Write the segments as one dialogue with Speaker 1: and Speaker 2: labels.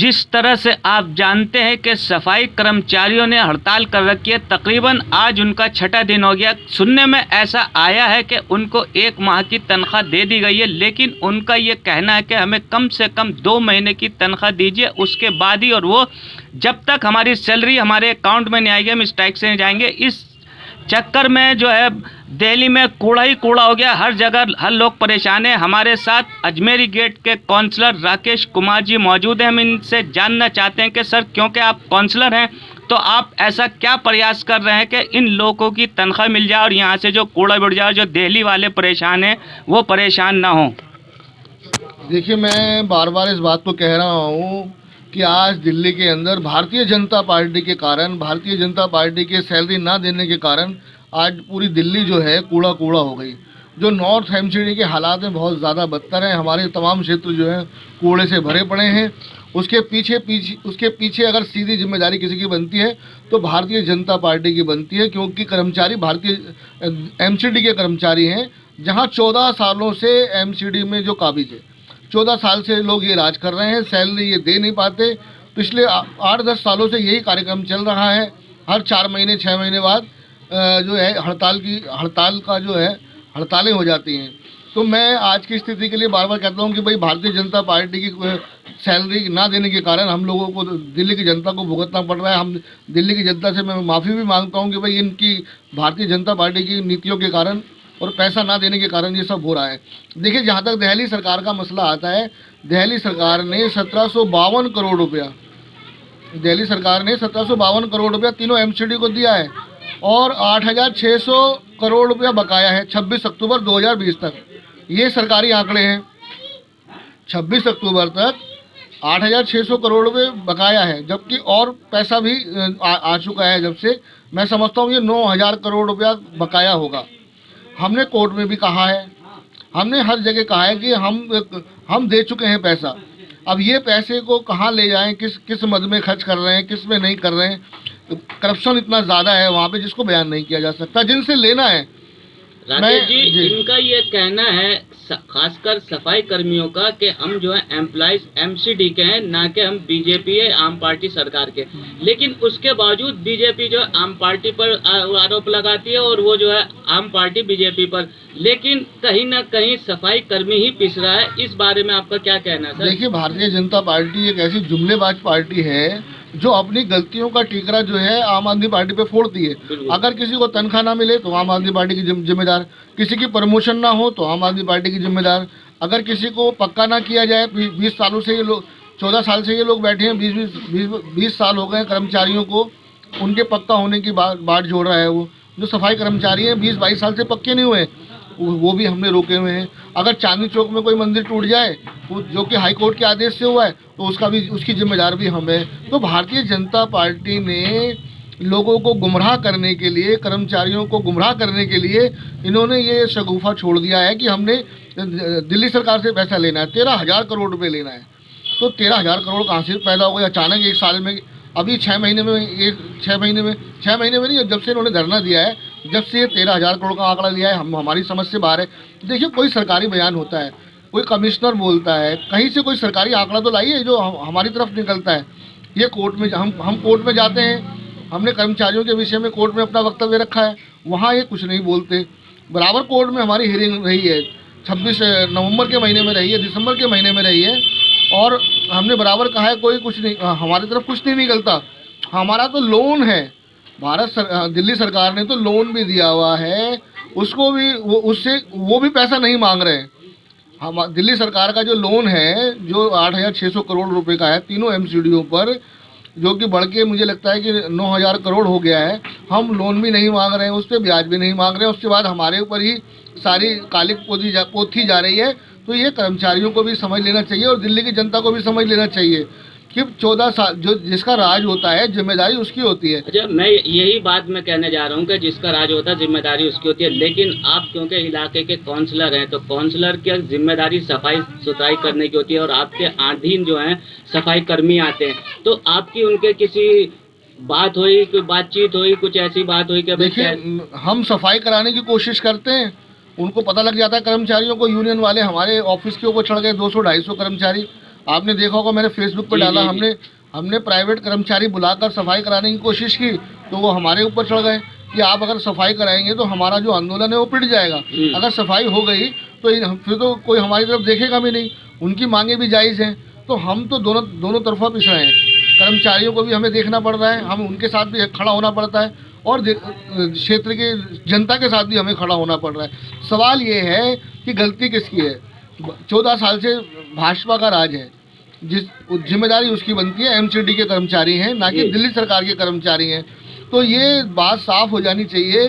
Speaker 1: जिस तरह से आप जानते हैं कि सफाई कर्मचारियों ने हड़ताल कर रखी है, तकरीबन आज उनका 6ठा दिन हो गया। सुनने में ऐसा आया है कि उनको 1 माह की तनख्वाह दे दी गई है, लेकिन उनका ये कहना है कि हमें कम से कम 2 महीने की तनख्वाह दीजिए, उसके बाद ही, और वो जब तक हमारी सैलरी हमारे अकाउंट में नहीं आएगी हम स्ट्राइक से नहीं जाएंगे। इस चक्कर में जो है दिल्ली में कूड़ा ही कूड़ा हो गया, हर जगह हर लोग परेशान हैं। हमारे साथ अजमेरी गेट के काउंसलर राकेश कुमार जी मौजूद हैं। हम इनसे जानना चाहते हैं कि सर, क्योंकि आप काउंसलर हैं तो आप ऐसा क्या प्रयास कर रहे हैं कि इन लोगों की तनख्वाह मिल जाए और यहाँ से जो कूड़ा बढ़ जाए, जो दिल्ली वाले परेशान हैं वो परेशान ना हो।
Speaker 2: देखिए, मैं बार बार इस बात को कह रहा हूँ कि आज दिल्ली के अंदर भारतीय जनता पार्टी के कारण, भारतीय जनता पार्टी के सैलरी ना देने के कारण आज पूरी दिल्ली जो है कूड़ा कूड़ा हो गई। जो नॉर्थ एमसीडी के हालात हैं बहुत ज़्यादा बदतर हैं। हमारे तमाम क्षेत्र जो है कूड़े से भरे पड़े हैं। उसके पीछे अगर सीधी जिम्मेदारी किसी की बनती है तो भारतीय जनता पार्टी की बनती है, क्योंकि कर्मचारी भारतीय एमसीडी के कर्मचारी हैं, जहां 14 सालों से एमसीडी में जो काबिज है, 14 साल से लोग ये राज कर रहे हैं, सैलरी ये दे नहीं पाते। पिछले 8-10 सालों से यही कार्यक्रम चल रहा है। हर 4 महीने 6 महीने बाद जो है हड़ताल का जो है हड़तालें हो जाती हैं। तो मैं आज की स्थिति के लिए बार बार कहता हूँ कि भाई, भारतीय जनता पार्टी की सैलरी ना देने के कारण हम लोगों को, दिल्ली की जनता को भुगतना पड़ रहा है। हम दिल्ली की जनता से मैं माफ़ी भी मांगता हूँ कि भाई, इनकी भारतीय जनता पार्टी की नीतियों के कारण और पैसा ना देने के कारण ये सब हो रहा है। देखिए, जहाँ तक दिल्ली सरकार का मसला आता है, दिल्ली सरकार ने 1752 करोड़ रुपया, दिल्ली सरकार ने 1752 करोड़ रुपया तीनों एमसीडी को दिया है और 8600 करोड़ रुपया बकाया है 26 अक्टूबर 2020 तक। ये सरकारी आंकड़े हैं। 26 अक्टूबर तक 8600 करोड़ रुपये बकाया है, जबकि और पैसा भी आ चुका है। जब से मैं समझता हूँ ये 9000 करोड़ रुपया बकाया होगा। हमने कोर्ट में भी कहा है, हमने हर जगह कहा है कि हम दे चुके हैं पैसा। अब ये पैसे को कहाँ ले जाएं, किस मद में खर्च कर रहे हैं, किस में नहीं कर रहे हैं। करप्शन इतना ज़्यादा है वहाँ पे जिसको बयान नहीं किया जा सकता, जिनसे लेना है।
Speaker 1: राकेश जी, इनका ये कहना है खासकर सफाई कर्मियों का कि हम जो है एम्प्लॉइज एमसीडी के हैं, ना कि हम बीजेपी है, आम पार्टी सरकार के। लेकिन उसके बावजूद बीजेपी जो आम पार्टी पर आरोप लगाती है और वो जो है आम पार्टी बीजेपी पर, लेकिन कहीं ना कहीं सफाई कर्मी ही पिस रहा है। इस बारे में आपका क्या कहना है सर?
Speaker 2: देखिए, भारतीय जनता पार्टी एक ऐसी जुमलेबाज पार्टी है जो अपनी गलतियों का ठीकरा जो है आम आदमी पार्टी पे फोड़ती है। अगर किसी को तनख्वाह ना मिले तो आम आदमी पार्टी की जिम्मेदार, किसी की प्रमोशन ना हो तो आम आदमी पार्टी की जिम्मेदार, अगर किसी को पक्का ना किया जाए, 20 सालों से ये लोग, 14 साल से ये लोग बैठे हैं, 20 साल हो गए कर्मचारियों को, उनके पक्का होने की बात जोड़ रहा है। वो जो सफाई कर्मचारी हैं 20-22 साल से पक्के नहीं हुए, वो भी हमने रोके हुए हैं। अगर चांदनी चौक में कोई मंदिर टूट जाए, जो कि हाई कोर्ट के आदेश से हुआ है, तो उसकी जिम्मेदार भी हम है। तो भारतीय जनता पार्टी ने लोगों को गुमराह करने के लिए, कर्मचारियों को गुमराह करने के लिए इन्होंने ये शगुफा छोड़ दिया है कि हमने दिल्ली सरकार से पैसा लेना है, 13,000 करोड़ रुपये लेना है। तो 13,000 करोड़ कहाँ से पैदा हो गया अचानक एक साल में? अभी 6 महीने में 6 महीने में नहीं, जब से इन्होंने धरना दिया है, जब से ये 13,000 करोड़ का आंकड़ा लिया है, हमारी समझ से बाहर है। देखिए, कोई सरकारी बयान होता है, कोई कमिश्नर बोलता है, कहीं से कोई सरकारी आंकड़ा तो लाइए जो हमारी तरफ निकलता है। ये कोर्ट में हम कोर्ट में जाते हैं, हमने कर्मचारियों के विषय में कोर्ट में अपना वक्तव्य रखा है, वहाँ ये कुछ नहीं बोलते। बराबर कोर्ट में हमारी हियरिंग रही है, 26 नवंबर के महीने में रही है, दिसंबर के महीने में रही है, और हमने बराबर कहा है कोई कुछ नहीं, हमारी तरफ कुछ नहीं निकलता। हमारा तो लोन है, दिल्ली सरकार ने तो लोन भी दिया हुआ है, उसको भी वो भी पैसा नहीं मांग रहे हैं। हम दिल्ली सरकार का जो लोन है, जो 8600 करोड़ रुपए का है तीनों एमसीडीओ पर, जो कि बढ़ के मुझे लगता है कि 9000 करोड़ हो गया है। हम लोन भी नहीं मांग रहे हैं, उस पर ब्याज भी नहीं मांग रहे हैं, उसके बाद हमारे ऊपर ही सारी कालिक पोथी जा रही है। तो ये कर्मचारियों को भी समझ लेना चाहिए और दिल्ली की जनता को भी समझ लेना चाहिए कि 14 साल जो जिसका राज होता है, जिम्मेदारी उसकी होती है।
Speaker 1: अच्छा, मैं यही बात मैं कहने जा रहा हूँ कि जिसका राज होता है जिम्मेदारी उसकी होती है। लेकिन आप क्योंकि इलाके के काउंसलर हैं, तो काउंसलर की जिम्मेदारी सफाई सुथराई करने की होती है और आपके अधीन जो हैं सफाई कर्मी आते हैं, तो आपकी उनके किसी बात हुई, कोई बातचीत हुई, कुछ ऐसी बात हुई कि
Speaker 2: देखिए, हम सफाई कराने की कोशिश करते हैं, उनको पता लग जाता है कर्मचारियों को, यूनियन वाले हमारे ऑफिस के ऊपर चढ़ गए 200-250 कर्मचारी। आपने देखा होगा, मैंने फेसबुक पर डाला, हमने प्राइवेट कर्मचारी बुलाकर सफाई कराने की कोशिश की तो वो हमारे ऊपर चढ़ गए कि आप अगर सफाई कराएंगे तो हमारा जो आंदोलन है वो पिट जाएगा। अगर सफाई हो गई तो फिर तो कोई हमारी तरफ देखेगा भी नहीं, उनकी मांगे भी जायज़ हैं। तो हम तो दोनों तरफा पिस रहे हैं, कर्मचारियों को भी हमें देखना पड़ रहा है, हम उनके साथ भी खड़ा होना पड़ता है और क्षेत्र के जनता के साथ भी हमें खड़ा होना पड़ रहा है। सवाल ये है कि गलती किसकी है? 14 साल से भाजपा का राज है, जिस जिम्मेदारी उसकी बनती है, एमसीडी के कर्मचारी हैं, ना कि दिल्ली सरकार के कर्मचारी हैं। तो ये बात साफ हो जानी चाहिए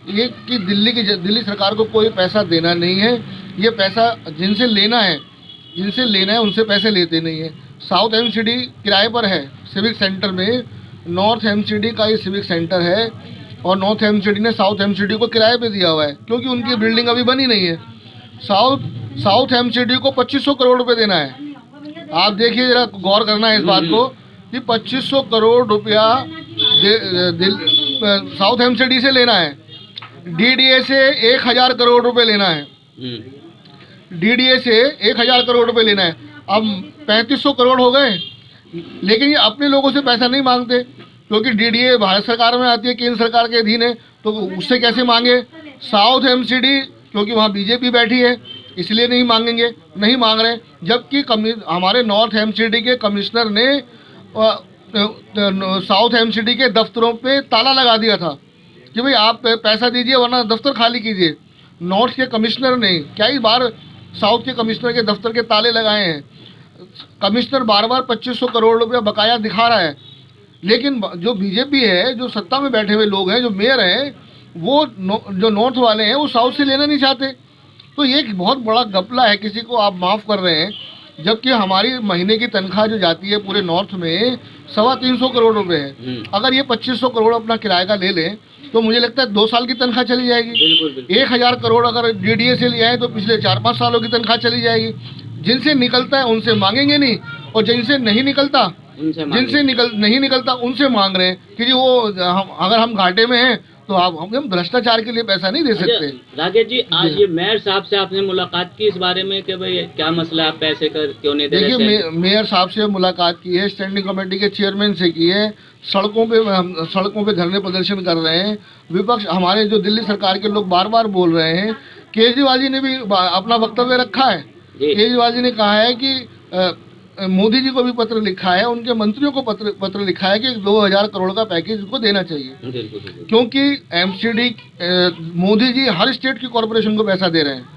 Speaker 2: ये कि दिल्ली सरकार को कोई पैसा देना नहीं है। ये पैसा जिनसे लेना है उनसे पैसे लेते नहीं है। साउथ एमसीडी किराए पर है सिविक सेंटर में, नॉर्थ एमसीडी का ये सिविक सेंटर है और नॉर्थ एमसीडी ने साउथ एमसीडी को किराए पे दिया हुआ है क्योंकि उनकी बिल्डिंग अभी बनी नहीं है। साउथ एमसीडी को 2500 करोड़ रुपए देना है। आप देखिए, जरा गौर करना है इस बात को कि 2500 करोड़ रुपया साउथ एमसीडी से लेना है। डीडीए से 1000 करोड़ रुपए लेना है, डीडीए से 1000 करोड़ रुपए लेना है। अब 3500 करोड़ हो गए, लेकिन ये अपने लोगों से पैसा नहीं मांगते क्योंकि डीडीए भारत सरकार में आती है, केंद्र सरकार के अधीन है, तो उससे कैसे मांगे? साउथ एमसीडी क्योंकि वहाँ बीजेपी बैठी है इसलिए नहीं मांगेंगे, नहीं मांग रहे। जबकि हमारे नॉर्थ एमसीडी के कमिश्नर ने साउथ एमसीडी के दफ्तरों पे ताला लगा दिया था कि भाई आप पैसा दीजिए वरना दफ्तर खाली कीजिए। नॉर्थ के कमिश्नर ने कई बार साउथ के कमिश्नर के दफ्तर के ताले लगाए हैं। कमिश्नर बार 2500 करोड़ रुपया बकाया दिखा रहा है, लेकिन जो बीजेपी है, जो सत्ता में बैठे हुए लोग हैं, जो मेयर हैं, वो जो नॉर्थ वाले हैं वो साउथ से लेना नहीं चाहते। तो ये एक बहुत बड़ा घपला है, किसी को आप माफ़ कर रहे हैं, जबकि हमारी महीने की तनख्वाह जो जाती है पूरे नॉर्थ में 325 करोड़ रुपए है। अगर ये 2500 करोड़ अपना किराए का ले लें तो मुझे लगता है 2 साल की तनख्वाह चली जाएगी। 1000 करोड़ अगर डीडीए से लिया है तो पिछले 4-5 सालों की तनख्वाह चली जाएगी। जिनसे निकलता है उनसे मांगेंगे नहीं, और जिनसे नहीं निकलता नहीं निकलता उनसे मांग रहे हैं कि जी वो अगर हम घाटे में हैं तो हम भ्रष्टाचार के लिए पैसा नहीं दे सकते।
Speaker 3: राकेश जी, आज ये मेयर साहब से आपने मुलाकात की इस बारे में कि भाई क्या मसला, आप पैसे क्यों नहीं दे रहे?
Speaker 2: देखिए, मेयर साहब से मुलाकात की है, स्टैंडिंग कमेटी के चेयरमैन से की है, सड़कों पे धरने प्रदर्शन कर रहे हैं। विपक्ष, हमारे जो दिल्ली सरकार के लोग बार बार बोल रहे हैं। केजरीवाल जी ने भी अपना वक्तव्य रखा है। केजरीवाल जी ने कहा है कि मोदी जी को भी पत्र लिखा है, उनके मंत्रियों को पत्र लिखा है कि 2000 करोड़ का पैकेज उनको देना चाहिए, क्योंकि एमसीडी मोदी जी हर स्टेट की कॉर्पोरेशन को पैसा दे रहे हैं।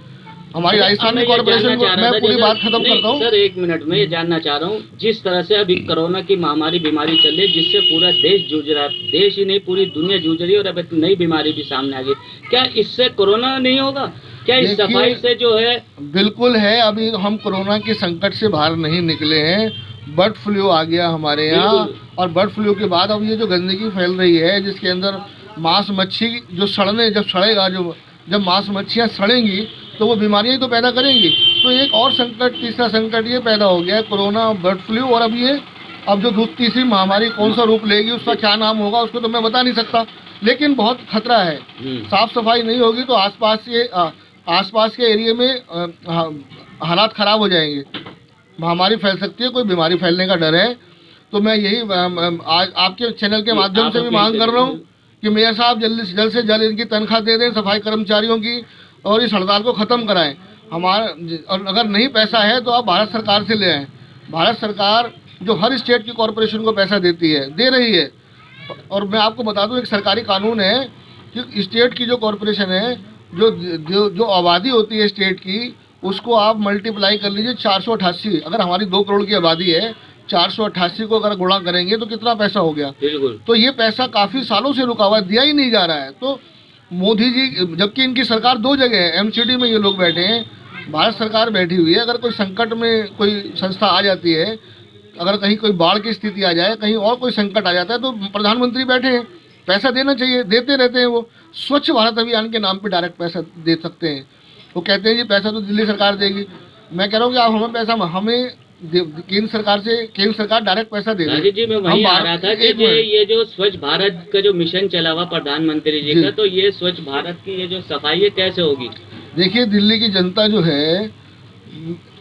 Speaker 2: हमारी राजस्थान की कॉर्पोरेशन को, मैं पूरी बात खत्म करता हूँ
Speaker 3: सर, 1 मिनट में ये जानना चाह रहा हूँ, जिस तरह से अभी कोरोना की महामारी बीमारी चल रही है जिससे पूरा देश जूझ रहा है, देश ही नहीं पूरी दुनिया जूझ रही है, और अब एक नई बीमारी भी सामने आ गई, क्या इससे कोरोना नहीं होगा? क्या इस सफाई से जो है?
Speaker 2: बिल्कुल है। अभी हम कोरोना के संकट से बाहर नहीं निकले हैं, बर्ड फ्लू आ गया हमारे यहाँ, और बर्ड फ्लू के बाद अब ये जो गंदगी फैल रही है जिसके अंदर मांस मच्छी जो सड़ेगा, जब मांस मच्छियाँ सड़ेंगी तो वो बीमारियाँ तो पैदा करेंगी। तो एक और संकट, तीसरा संकट ये पैदा हो गया है, कोरोना, बर्ड फ्लू, और अब जो तीसरी महामारी कौन सा रूप लेगी, उसका क्या नाम होगा, उसको तो मैं बता नहीं सकता, लेकिन बहुत खतरा है। साफ सफाई नहीं होगी तो आसपास के एरिया में हालात ख़राब हो जाएंगे, महामारी फैल सकती है, कोई बीमारी फैलने का डर है। तो मैं यही आज आपके चैनल के माध्यम से भी मांग कर रहा हूँ कि मेयर साहब जल्द से जल्द इनकी तनख्वाह दे दें, सफाई कर्मचारियों की, और इस हड़ताल को ख़त्म कराएं। और अगर नहीं पैसा है तो आप भारत सरकार से ले आएँ। भारत सरकार जो हर स्टेट की कॉरपोरेशन को पैसा देती है, दे रही है। और मैं आपको बता दूं, एक सरकारी कानून है कि स्टेट की जो कॉरपोरेशन है, जो आबादी होती है स्टेट की, उसको आप मल्टीप्लाई कर लीजिए 488। अगर हमारी 2 करोड़ की आबादी है, 488 को अगर गुणा करेंगे तो कितना पैसा हो गया? तो ये पैसा काफ़ी सालों से रुका हुआ, दिया ही नहीं जा रहा है। तो मोदी जी, जबकि इनकी सरकार 2 जगह है, एमसीडी में ये लोग बैठे हैं, भारत सरकार बैठी हुई है। अगर कोई संकट में कोई संस्था आ जाती है, अगर कहीं कोई बाढ़ की स्थिति आ जाए, कहीं और कोई संकट आ जाता है, तो प्रधानमंत्री बैठे हैं, पैसा देना चाहिए, देते रहते हैं। वो स्वच्छ भारत अभियान के नाम पे डायरेक्ट पैसा दे सकते हैं। वो कहते हैं जी पैसा तो दिल्ली सरकार देगी। मैं कह रहा हूँ कि आप हमें पैसा, हमें केंद्र सरकार डायरेक्ट पैसा दे
Speaker 3: रही जी। मैं वही आ रहा था कि ये जो स्वच्छ भारत का जो मिशन चला हुआ प्रधानमंत्री जी का, तो ये स्वच्छ भारत की ये जो सफाई है कैसे होगी?
Speaker 2: देखिए, दिल्ली की जनता जो है,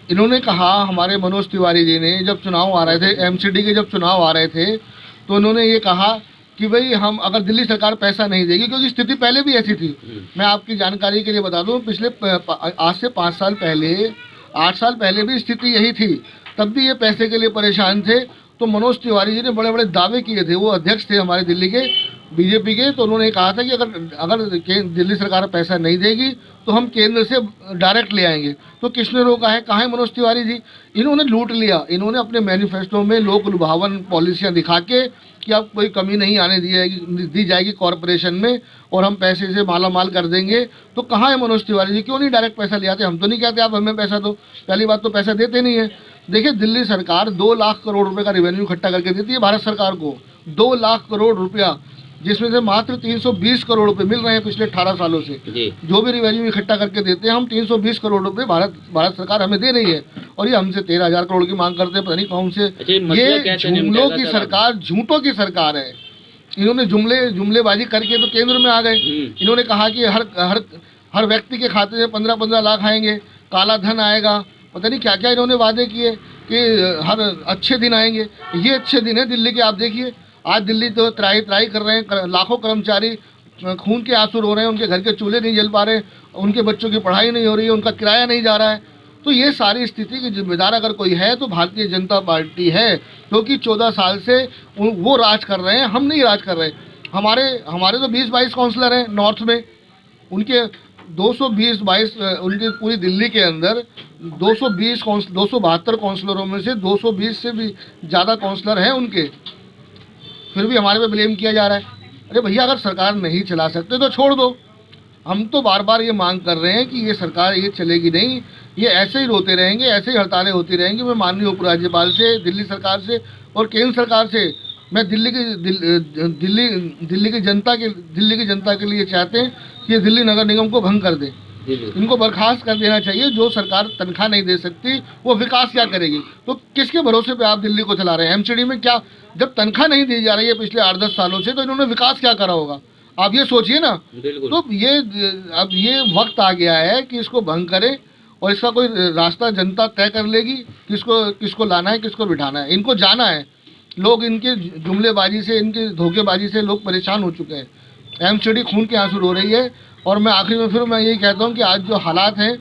Speaker 2: इन्होंने कहा, हमारे मनोज तिवारी जी ने जब चुनाव आ रहे थे, एमसीडी के जब चुनाव आ रहे थे, तो उन्होंने ये कहा कि भाई हम अगर दिल्ली सरकार पैसा नहीं देगी, क्योंकि स्थिति पहले भी ऐसी थी। मैं आपकी जानकारी के लिए बता दूं, पिछले आज से 5 साल पहले, 8 साल पहले भी स्थिति यही थी, तब भी ये पैसे के लिए परेशान थे। तो मनोज तिवारी जी ने बड़े बड़े दावे किए थे, वो अध्यक्ष थे हमारे दिल्ली के बीजेपी के, तो उन्होंने कहा था कि अगर दिल्ली सरकार पैसा नहीं देगी तो हम केंद्र से डायरेक्ट ले आएंगे। तो किसने रोका है? कहाँ है मनोज तिवारी जी? इन्होंने लूट लिया। इन्होंने अपने मैनिफेस्टो में लोक लुभावन पॉलिसियाँ दिखा के कि अब कोई कमी नहीं आने दी जाएगी कॉरपोरेशन में और हम पैसे से माला माल कर देंगे। तो कहाँ है मनोज तिवारी जी? क्यों नहीं डायरेक्ट पैसा ले आते? हम तो नहीं कहते आप हमें पैसा दो, पहली बात तो पैसा देते नहीं है। देखिए, दिल्ली सरकार 2 लाख करोड़ रुपए का रेवेन्यू इकट्ठा करके देती है भारत सरकार को, 2 लाख करोड़ रुपया, जिसमें से मात्र 320 करोड़ रुपए मिल रहे हैं पिछले 18 सालों से। जो भी रेवेन्यू इकट्ठा करके देते हैं हम, 320 करोड़ रुपए भारत सरकार हमें दे रही है, और ये हमसे 13,000 करोड़ की मांग करते हैं, पता नहीं कौन से। ये जुमलों की सरकार, झूठों की सरकार है। इन्होंने जुमलेबाजी करके तो केंद्र में आ गए। इन्होंने कहा कि हर व्यक्ति के खाते में 15-15 लाख आएंगे, काला धन आएगा, पता नहीं क्या क्या इन्होंने वादे किए कि हर अच्छे दिन आएंगे। ये अच्छे दिन है दिल्ली के, आप देखिए आज दिल्ली तो त्राही कर रहे हैं, लाखों कर्मचारी खून के आंसू रो रहे हैं, उनके घर के चूल्हे नहीं जल पा रहे, उनके बच्चों की पढ़ाई नहीं हो रही है, उनका किराया नहीं जा रहा है। तो ये सारी स्थिति की जिम्मेदार अगर कोई है तो भारतीय जनता पार्टी है, क्योंकि 14 साल से वो राज कर रहे हैं, हम नहीं राज कर रहे। हमारे तो 20-22 काउंसलर हैं नॉर्थ में, उनके 220-22 उनकी पूरी दिल्ली के अंदर 272 काउंसलरों में से 220 से भी ज़्यादा काउंसलर हैं उनके, फिर भी हमारे पे ब्लेम किया जा रहा है। अरे भैया, अगर सरकार नहीं चला सकते तो छोड़ दो। हम तो बार बार ये मांग कर रहे हैं कि ये सरकार ये चलेगी नहीं, ये ऐसे ही रोते रहेंगे, ऐसे ही हड़तालें होती रहेंगी। मैं माननीय उपराज्यपाल से, दिल्ली सरकार से और केंद्र सरकार से, मैं दिल्ली की जनता के लिए चाहते हैं कि ये दिल्ली नगर निगम को भंग कर दे, इनको बर्खास्त कर देना चाहिए। जो सरकार तनख्वाह नहीं दे सकती वो विकास क्या करेगी? तो किसके भरोसे पे आप दिल्ली को चला रहे हैं? एमसीडी में क्या, जब तनख्वाह नहीं दी जा रही है पिछले 8-10 सालों से, तो इन्होंने विकास क्या करा होगा? आप ये सोचिए ना। तो अब ये वक्त आ गया है कि इसको भंग करें, और इसका कोई रास्ता जनता तय कर लेगी, किसको लाना है, किसको बिठाना है। इनको जाना है। लोग इनके जुमलेबाजी से, इनकी धोखेबाजी से लोग परेशान हो चुके हैं। एमसीडी खून के आंसू रो रही है। और मैं आखिर में फिर मैं यही कहता हूँ कि आज जो हालात हैं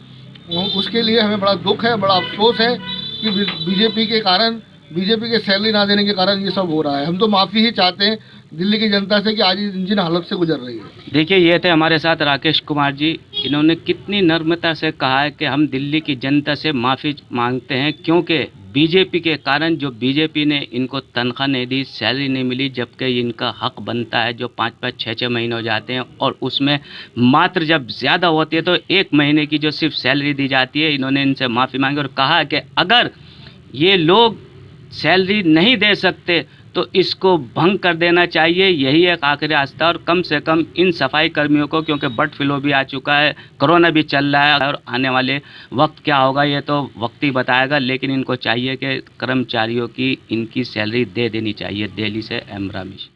Speaker 2: उसके लिए हमें बड़ा दुख है, बड़ा अफसोस है कि बीजेपी के कारण, बीजेपी के सैलरी ना देने के कारण ये सब हो रहा है। हम तो माफ़ी ही चाहते हैं दिल्ली की जनता से कि आज जिन हालत से गुजर रही है।
Speaker 1: देखिए, ये थे हमारे साथ राकेश कुमार जी। इन्होंने कितनी नम्रता से कहा है कि हम दिल्ली की जनता से माफ़ी मांगते हैं, क्योंकि बीजेपी के कारण, जो बीजेपी ने इनको तनख्वाह नहीं दी, सैलरी नहीं मिली, जबकि इनका हक बनता है, जो 5-5, 6-6 महीने हो जाते हैं, और उसमें मात्र जब ज़्यादा होती है तो 1 महीने की जो सिर्फ सैलरी दी जाती है। इन्होंने इनसे माफ़ी मांगी और कहा कि अगर ये लोग सैलरी नहीं दे सकते तो इसको भंग कर देना चाहिए। यही एक आखिरी रास्ता, और कम से कम इन सफाई कर्मियों को, क्योंकि बर्ड फ्लू भी आ चुका है, कोरोना भी चल रहा है, और आने वाले वक्त क्या होगा ये तो वक्त ही बताएगा, लेकिन इनको चाहिए कि कर्मचारियों की इनकी सैलरी दे देनी चाहिए। दिल्ली से एम रामेश।